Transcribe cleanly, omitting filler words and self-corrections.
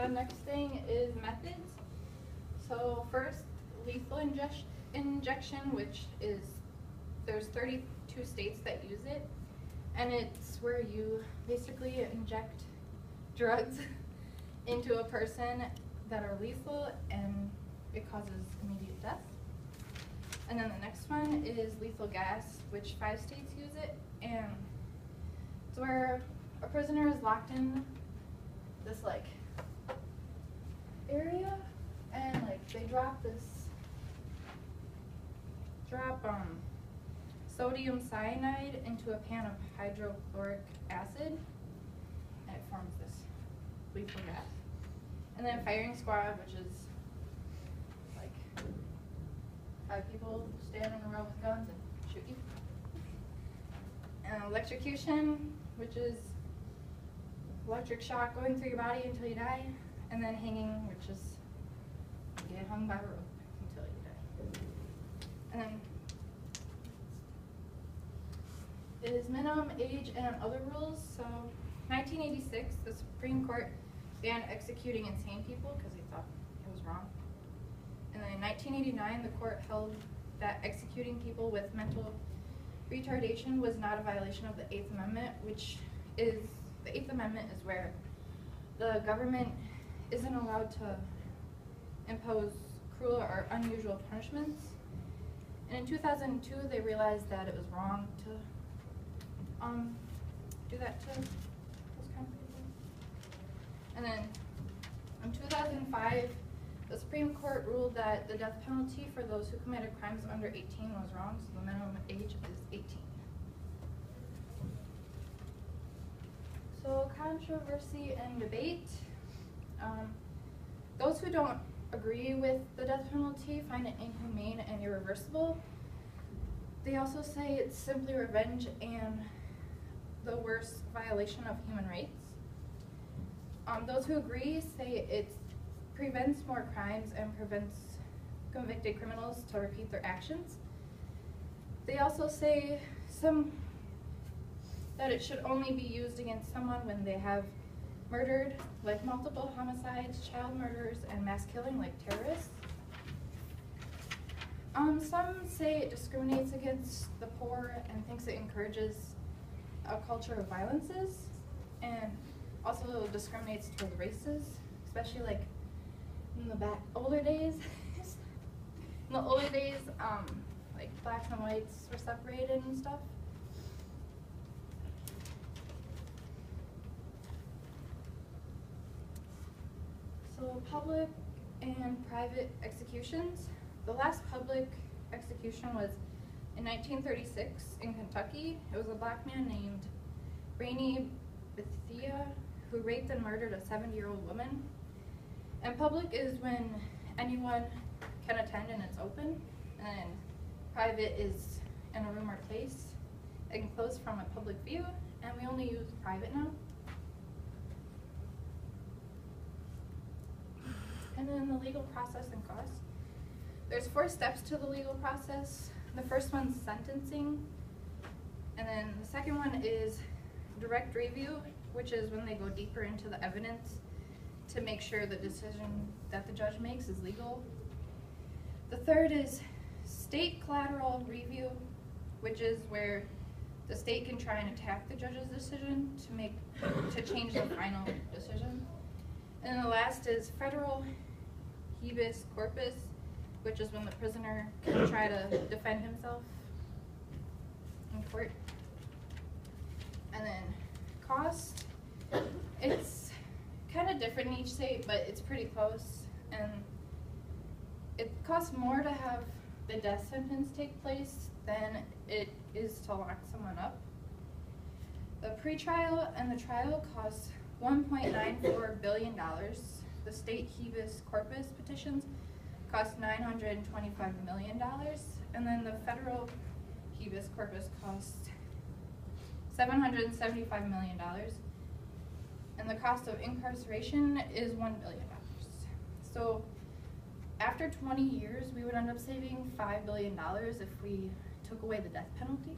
The next thing is methods. So first, lethal injection, which is, there's 32 states that use it, and it's where you basically inject drugs into a person that are lethal and it causes immediate death. And then the next one is lethal gas, which 5 states use it, and it's where a prisoner is locked in this like area, and like they drop sodium cyanide into a pan of hydrochloric acid, and it forms this lethal gas. And then firing squad, which is like 5 people stand in a row with guns and shoot you. And electrocution, which is electric shock going through your body until you die. And then hanging, which is you get hung by a rope until you die. And then is minimum age and other rules. So 1986, the Supreme Court banned executing insane people because they thought it was wrong. And then in 1989, the court held that executing people with mental retardation was not a violation of the 8th Amendment, which is, the 8th Amendment is where the government isn't allowed to impose cruel or unusual punishments. And in 2002, they realized that it was wrong to do that to those kind of people. And then in 2005, the Supreme Court ruled that the death penalty for those who committed crimes under 18 was wrong, so the minimum age is 18. So controversy and debate. Those who don't agree with the death penalty find it inhumane and irreversible. They also say it's simply revenge and the worst violation of human rights. Those who agree say it prevents more crimes and prevents convicted criminals to repeat their actions. They also say that it should only be used against someone when they have murdered, like multiple homicides, child murders, and mass killing, like terrorists. Some say it discriminates against the poor and thinks it encourages a culture of violences, and also discriminates towards races, especially like in the older days. In the older days, like blacks and whites were separated and stuff. So public and private executions. The last public execution was in 1936 in Kentucky. It was a black man named Rainey Bethia who raped and murdered a 70-year-old woman. And public is when anyone can attend and it's open, and private is in a room or place enclosed from a public view, and we only use private now. And then the legal process and cost. There's 4 steps to the legal process. The first one's sentencing, and then the second one is direct review, which is when they go deeper into the evidence to make sure the decision that the judge makes is legal. The third is state collateral review, which is where the state can try and attack the judge's decision to change the final decision. And then the last is federal habeas corpus, which is when the prisoner can try to defend himself in court. And then cost, it's kind of different in each state, but it's pretty close. And it costs more to have the death sentence take place than it is to lock someone up. The pretrial and the trial costs $1.94 billion. The state habeas corpus petitions cost $925 million, and then the federal habeas corpus costs $775 million, and the cost of incarceration is $1 billion. So after 20 years, we would end up saving $5 billion if we took away the death penalty.